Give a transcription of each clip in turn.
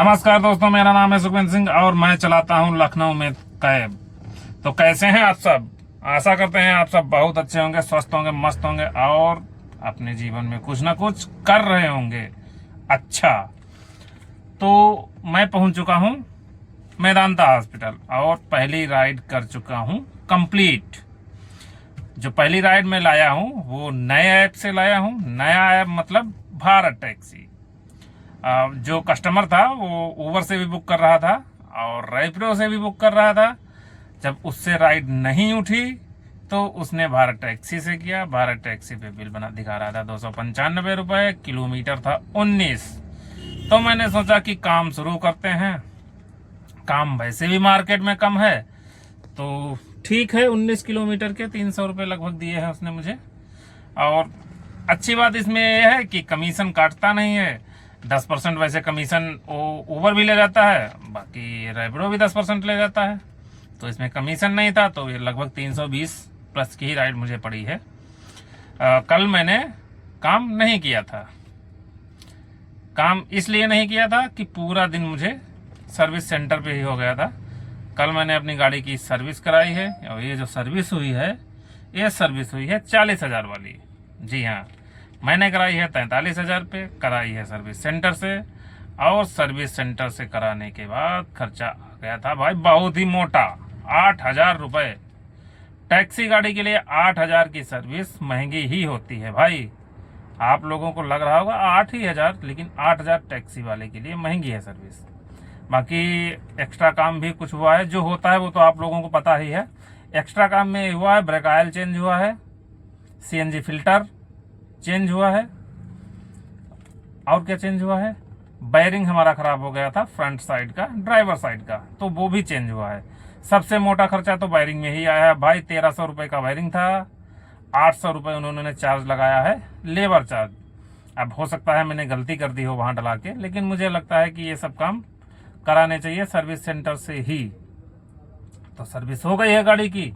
नमस्कार दोस्तों, मेरा नाम है सुखविंदर सिंह और मैं चलाता हूं लखनऊ में कैब। तो कैसे हैं आप सब? आशा करते हैं आप सब बहुत अच्छे होंगे, स्वस्थ होंगे, मस्त होंगे और अपने जीवन में कुछ ना कुछ कर रहे होंगे। अच्छा, तो मैं पहुंच चुका हूं मेदांता हॉस्पिटल और पहली राइड कर चुका हूं कंप्लीट। जो पहली राइड में लाया हूं वो नए ऐप से लाया हूं। नया ऐप मतलब भारत टैक्सी। जो कस्टमर था वो उबर से भी बुक कर रहा था और रैपिडो से भी बुक कर रहा था। जब उससे राइड नहीं उठी तो उसने भारत टैक्सी से किया। भारत टैक्सी पे बिल बना दिखा रहा था 295 रुपए, किलोमीटर था 19। तो मैंने सोचा कि काम शुरू करते हैं। काम वैसे भी मार्केट में कम है तो ठीक है, 19 किलोमीटर के 300 रुपये लगभग दिए हैं उसने मुझे। और अच्छी बात इसमें यह है कि कमीशन काटता नहीं है। 10% वैसे कमीशन उबर भी ले जाता है, बाकी रैपिडो भी 10% ले जाता है। तो इसमें कमीशन नहीं था तो ये लगभग 320 प्लस की ही राइड मुझे पड़ी है। कल मैंने काम नहीं किया था। काम इसलिए नहीं किया था कि पूरा दिन मुझे सर्विस सेंटर पे ही हो गया था। कल मैंने अपनी गाड़ी की सर्विस कराई है और ये जो सर्विस हुई है, ये सर्विस हुई है 40,000 वाली। जी हाँ, मैंने कराई है 43,000 पे, कराई है सर्विस सेंटर से। और सर्विस सेंटर से कराने के बाद खर्चा आ गया था भाई बहुत ही मोटा, 8,000 रुपये। टैक्सी गाड़ी के लिए 8,000 की सर्विस महंगी ही होती है भाई। आप लोगों को लग रहा होगा 8,000, लेकिन 8,000 टैक्सी वाले के लिए महंगी है सर्विस। बाकी एक्स्ट्रा काम भी कुछ हुआ है, जो होता है वो तो आप लोगों को पता ही है। एक्स्ट्रा काम में हुआ है, ब्रेक ऑयल चेंज हुआ है, CNG फिल्टर चेंज हुआ है। और क्या चेंज हुआ है? बैरिंग हमारा खराब हो गया था फ्रंट साइड का, ड्राइवर साइड का, तो वो भी चेंज हुआ है। सबसे मोटा खर्चा तो बैरिंग में ही आया है भाई। 1,300 रुपये का बैरिंग था, 800 रुपये उन्होंने चार्ज लगाया है लेबर चार्ज। अब हो सकता है मैंने गलती कर दी हो वहां डला के, लेकिन मुझे लगता है कि ये सब काम कराने चाहिए सर्विस सेंटर से ही। तो सर्विस हो गई है गाड़ी की,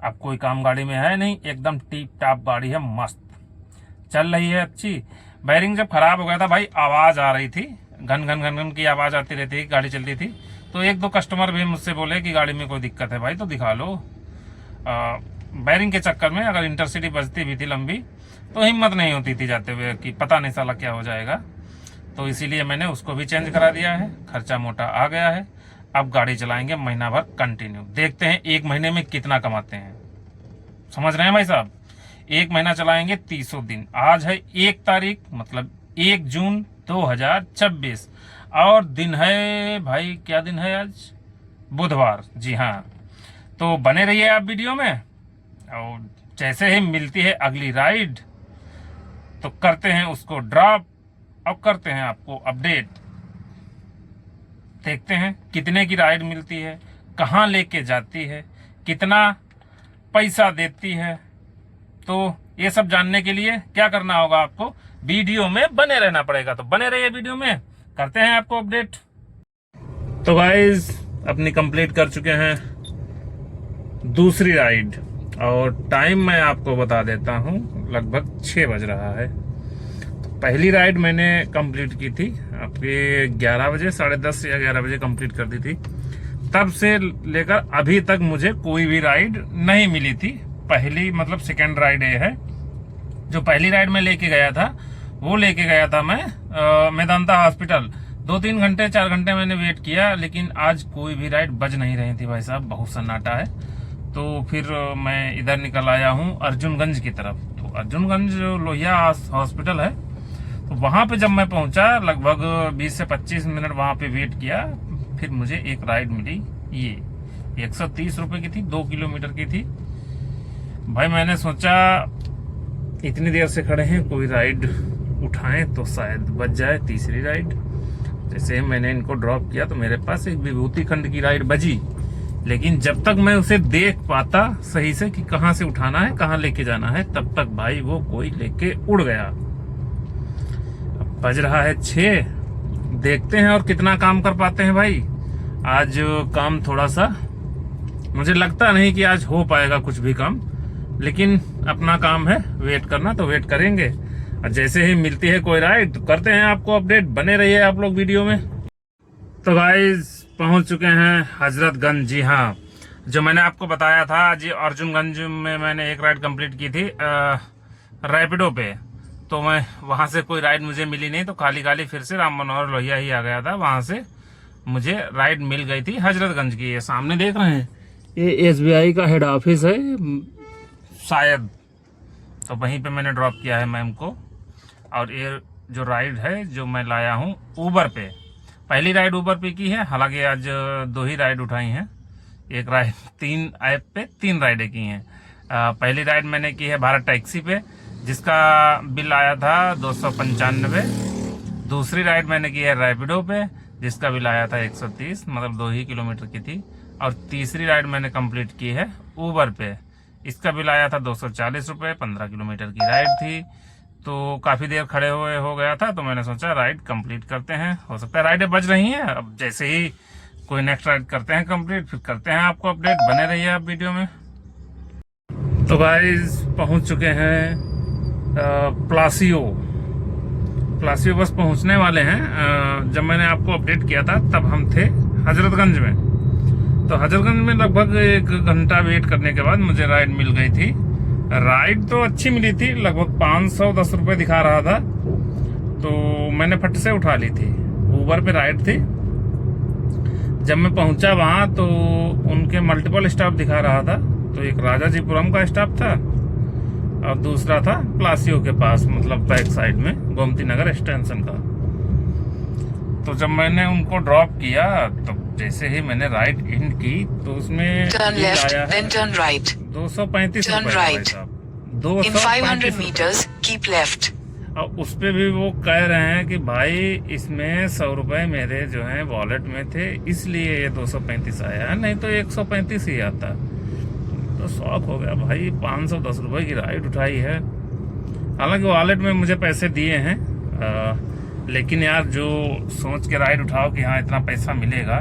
अब कोई काम गाड़ी में है नहीं, एकदम टीप टाप गाड़ी है, मस्त चल रही है, अच्छी। बैरिंग जब खराब हो गया था भाई, आवाज आ रही थी, घन घन घन घन की आवाज आती रहती है, गाड़ी चलती थी। तो एक दो कस्टमर भी मुझसे बोले कि गाड़ी में कोई दिक्कत है भाई तो दिखा लो। बैरिंग के चक्कर में अगर इंटरसिटी बजती भी थी लंबी तो हिम्मत नहीं होती थी जाते हुए कि पता नहीं साला क्या हो जाएगा। तो इसीलिए मैंने उसको भी चेंज करा दिया है। खर्चा मोटा आ गया है। अब गाड़ी चलाएंगे महीना भर कंटिन्यू, देखते हैं एक महीने में कितना कमाते हैं। समझ रहे हैं भाई साहब? एक महीना चलाएंगे 300 दिन। आज है 1 तारीख, मतलब 1 जून 2026 और दिन है भाई, क्या दिन है आज? बुधवार। जी हाँ, तो बने रहिए आप वीडियो में। और जैसे ही मिलती है अगली राइड तो करते हैं उसको ड्रॉप और करते हैं आपको अपडेट। देखते हैं कितने की राइड मिलती है, कहाँ लेके जाती है, कितना पैसा देती है। तो ये सब जानने के लिए क्या करना होगा? आपको वीडियो में बने रहना पड़ेगा। तो बने रहिए वीडियो में, करते हैं आपको अपडेट। तो गाइस, अपनी कंप्लीट कर चुके हैं दूसरी राइड और टाइम मैं आपको बता देता हूं, लगभग 6 बज रहा है। तो पहली राइड मैंने कंप्लीट की थी आपके 11 बजे, 10:30 या 11 बजे कंप्लीट कर दी थी। तब से लेकर अभी तक मुझे कोई भी राइड नहीं मिली थी। पहली मतलब सेकेंड राइड ये है। जो पहली राइड में लेके गया था वो लेके गया था मैं मेदांता हॉस्पिटल। 2-3 घंटे 4 घंटे मैंने वेट किया, लेकिन आज कोई भी राइड बज नहीं रही थी भाई साहब, बहुत सन्नाटा है। तो फिर मैं इधर निकल आया हूँ अर्जुनगंज की तरफ। तो अर्जुनगंज लोहिया हॉस्पिटल है, तो वहां पे जब मैं पहुंचा लगभग 20 से 25 मिनट वहां पे वेट किया। फिर मुझे एक राइड मिली, ये 130 रुपए की थी, 2 किलोमीटर की थी। भाई मैंने सोचा इतनी देर से खड़े हैं, कोई राइड उठाएं तो शायद बच जाए तीसरी राइड। जैसे मैंने इनको ड्रॉप किया तो मेरे पास एक विभूति खंड की राइड बजी, लेकिन जब तक मैं उसे देख पाता सही से कि कहां से उठाना है, कहां लेके जाना है, तब तक भाई वो कोई लेके उड़ गया। अब बज रहा है 6, देखते हैं और कितना काम कर पाते हैं भाई। आज काम थोड़ा सा, मुझे लगता नहीं कि आज हो पाएगा कुछ भी काम, लेकिन अपना काम है वेट करना, तो वेट करेंगे। और जैसे ही मिलती है कोई राइड तो करते हैं आपको अपडेट। बने रहिए आप लोग वीडियो में। तो गाइस पहुंच चुके हैं हजरतगंज। जी हाँ, जो मैंने आपको बताया था जी, अर्जुनगंज में मैंने एक राइड कंप्लीट की थी रैपिडो पे। तो मैं वहां से कोई राइड मुझे मिली नहीं, तो खाली खाली फिर से राम मनोहर लोहिया ही आ गया था। वहां से मुझे राइड मिल गई थी हजरतगंज की। ये सामने देख रहे हैं, ये SBI का हेड ऑफिस है शायद, तो वहीं पे मैंने ड्रॉप किया है मैम को। और ये जो राइड है जो मैं लाया हूँ ऊबर पे, पहली राइड ऊबर पे की है। हालांकि आज 2 ही राइड उठाई हैं, एक राइड 3 ऐप पे 3 राइडें की हैं। पहली राइड मैंने की है भारत टैक्सी पे, जिसका बिल आया था 295। दूसरी राइड मैंने की है रैपिडो पे, जिसका बिल आया था 130, मतलब 2 ही किलोमीटर की थी। और तीसरी राइड मैंने कंप्लीट की है ऊबर पे, इसका बिल आया था 240 रुपये, 15 किलोमीटर की राइड थी। तो काफ़ी देर खड़े हुए हो गया था, तो मैंने सोचा राइड कंप्लीट करते हैं। हो सकता है राइडें बच रही हैं, अब जैसे ही कोई नेक्स्ट राइड करते हैं कंप्लीट, फिर करते हैं आपको अपडेट। बने रहिए आप वीडियो में। तो गाइस पहुंच चुके हैं प्लासियो बस पहुंचने वाले हैं। जब मैंने आपको अपडेट किया था तब हम थे हजरतगंज में। तो हजरतगंज में लगभग 1 घंटा वेट करने के बाद मुझे राइड मिल गई थी। राइड तो अच्छी मिली थी, लगभग 510 रुपये दिखा रहा था, तो मैंने फट से उठा ली थी। ऊबर पे राइड थी। जब मैं पहुंचा वहां तो उनके मल्टीपल स्टाफ दिखा रहा था। तो एक राजाजीपुरम का स्टाफ था और दूसरा था प्लासियो के पास, मतलब बैक साइड में गोमती नगर एक्सटेंशन का। तो जब मैंने उनको ड्रॉप किया, तो जैसे ही मैंने राइड इन की तो उसमें turn left then turn right, 235 turn right in 500 meters keep left. और उस पे भी वो कह रहे हैं कि भाई इसमें 100 रुपए मेरे जो है वॉलेट में थे, इसलिए ये 235 आया, नहीं तो 135 ही आता। तो शौक हो गया भाई, 510 रुपए की राइड उठाई है। हालांकि वॉलेट में मुझे पैसे दिए हैं, लेकिन यार जो सोच के राइड उठाओ कि हाँ इतना पैसा मिलेगा,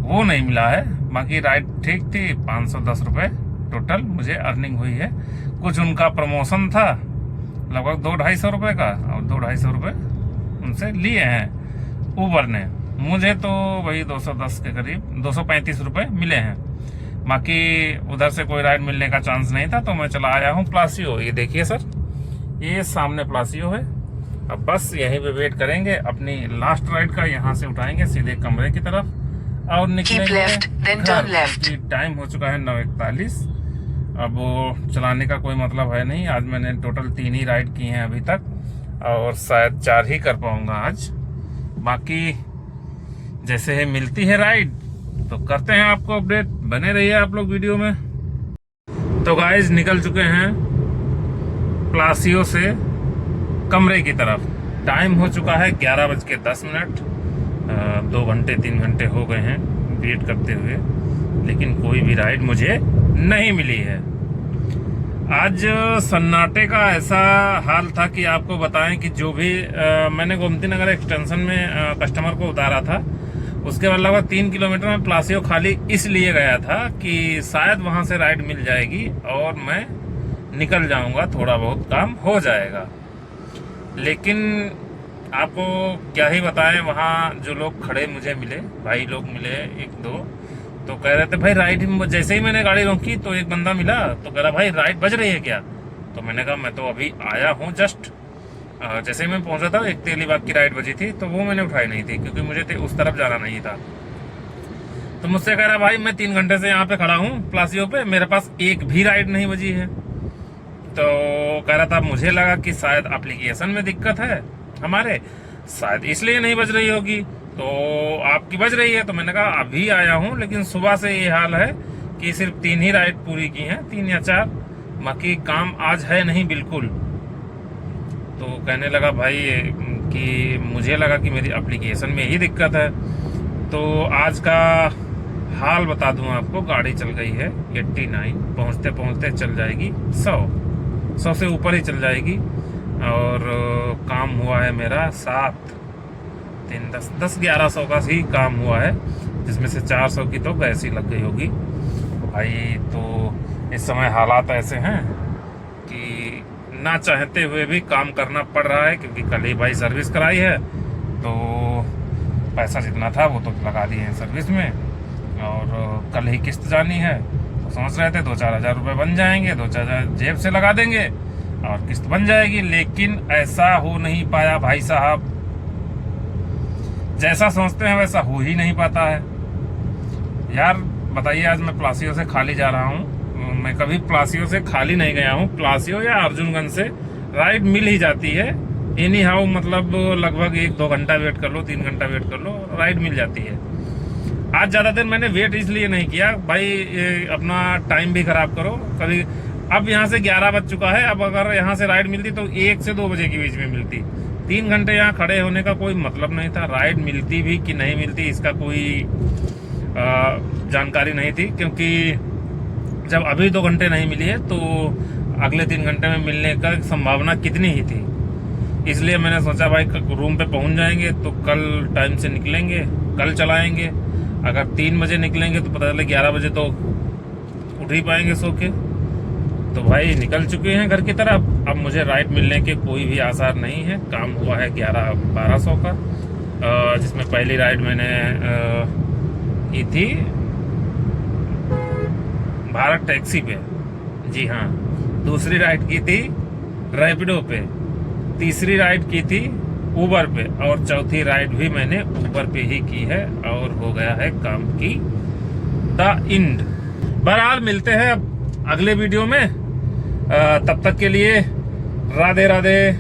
वो नहीं मिला है। बाकी राइड ठीक थी, 510 रुपये टोटल मुझे अर्निंग हुई है। कुछ उनका प्रमोशन था लगभग 200-250 रुपये का, और 200-250 रुपये उनसे लिए हैं ऊबर ने। मुझे तो वही 210 के करीब 235 रुपये मिले हैं। बाकी उधर से कोई राइड मिलने का चांस नहीं था, तो मैं चला आया हूँ प्लासियो। ये देखिए सर, ये सामने प्लासियो है। अब बस यहीं पे वेट करेंगे अपनी लास्ट राइड का, यहाँ से उठाएंगे सीधे कमरे की तरफ और निकलेंगे। टाइम हो चुका है 9:41। अब वो चलाने का कोई मतलब है नहीं। आज मैंने टोटल 3 ही राइड की हैं अभी तक, और शायद 4 ही कर पाऊंगा आज। बाकी जैसे ही मिलती है राइड तो करते हैं आपको अपडेट। बने रहिए आप लोग वीडियो में। तो गाइस निकल चुके हैं प्लासियो से कमरे की तरफ। टाइम हो चुका है 11:10। 2 घंटे 3 घंटे हो गए हैं वेट करते हुए, लेकिन कोई भी राइड मुझे नहीं मिली है। आज सन्नाटे का ऐसा हाल था कि आपको बताएं कि जो भी मैंने गोमती नगर एक्सटेंशन में कस्टमर को उतारा था, उसके बाद लगभग 3 किलोमीटर में प्लासियो खाली इसलिए गया था कि शायद वहां से राइड मिल जाएगी और मैं निकल जाऊंगा, थोड़ा बहुत काम हो जाएगा। लेकिन आपको क्या ही बताएं, वहाँ जो लोग खड़े मुझे मिले, भाई लोग मिले 1-2, तो कह रहे थे भाई राइड। जैसे ही मैंने गाड़ी रोकी तो एक बंदा मिला, तो कह रहा भाई राइड बज रही है क्या? तो मैंने कहा मैं तो अभी आया हूँ जस्ट। जैसे ही मैं पहुंचा था एक तेलीबाग की राइड बजी थी, तो वो मैंने उठाई नहीं थी क्योंकि मुझे उस तरफ जाना नहीं था। तो मुझसे कह रहा भाई मैं 3 घंटे से यहाँ पे खड़ा हूँ प्लासियो पे, मेरे पास एक भी राइड नहीं बजी है। तो कह रहा था मुझे लगा कि शायद एप्लीकेशन में दिक्कत है हमारे, शायद इसलिए नहीं बज रही होगी, तो आपकी बज रही है। तो मैंने कहा अभी आया हूँ, लेकिन सुबह से ये हाल है कि सिर्फ 3 ही राइड पूरी की हैं, 3 या 4, बाकी काम आज है नहीं बिल्कुल। तो कहने लगा भाई कि मुझे लगा कि मेरी एप्लीकेशन में ही दिक्कत है। तो आज का हाल बता दूं आपको, गाड़ी चल गई है 89, पहुंचते पहुंचते चल जाएगी 100 से ऊपर ही चल जाएगी। और काम हुआ है मेरा 7-3-10-1100 का ही काम हुआ है, जिसमें से 400 की तो गैस ही लग गई होगी भाई। तो इस समय हालात ऐसे हैं कि ना चाहते हुए भी काम करना पड़ रहा है, क्योंकि कल ही भाई सर्विस कराई है। तो पैसा जितना था वो तो लगा दिए हैं सर्विस में, और कल ही किस्त जानी है, तो सोच रहे थे 2-4 हज़ार रुपये बन जाएंगे, 2-4 हज़ार जेब से लगा देंगे और किस्त बन जाएगी। लेकिन ऐसा हो नहीं पाया भाई साहब, जैसा सोचते हैं वैसा हो ही नहीं पाता है यार। बताइए, आज मैं प्लासियो से खाली जा रहा हूँ, मैं कभी प्लासियो से खाली नहीं गया हूँ। प्लासियो या अर्जुनगंज से राइड मिल ही जाती है एनी हाउ, मतलब लगभग 1-2 घंटा वेट कर लो, 3 घंटा वेट कर लो, राइड मिल जाती है। आज ज़्यादा देर मैंने वेट इसलिए नहीं किया भाई, अपना टाइम भी खराब करो कभी। अब यहाँ से 11 बज चुका है, अब अगर यहाँ से राइड मिलती तो 1 से 2 बजे के बीच में मिलती। 3 घंटे यहाँ खड़े होने का कोई मतलब नहीं था। राइड मिलती भी कि नहीं मिलती इसका कोई जानकारी नहीं थी, क्योंकि जब अभी 2 घंटे नहीं मिली है तो अगले 3 घंटे में मिलने का संभावना कितनी ही थी। इसलिए मैंने सोचा भाई रूम पे पहुंच जाएंगे तो कल टाइम से निकलेंगे, कल चलाएंगे। अगर 3 बजे निकलेंगे तो पता चले 11 बजे तो उठ ही पाएंगे सो के। तो भाई निकल चुके हैं घर की तरफ। अब मुझे राइड मिलने के कोई भी आसार नहीं है। काम हुआ है 11-1200 का, जिसमें पहली राइड मैंने की थी भारत टैक्सी पे, जी हाँ। दूसरी राइड की थी रैपिडो पे, तीसरी राइड की थी उबर पे, और चौथी राइड भी मैंने उबर पे ही की है, और हो गया है काम की द एंड। बहरहाल मिलते हैं अब अगले वीडियो में, तब तक के लिए राधे राधे।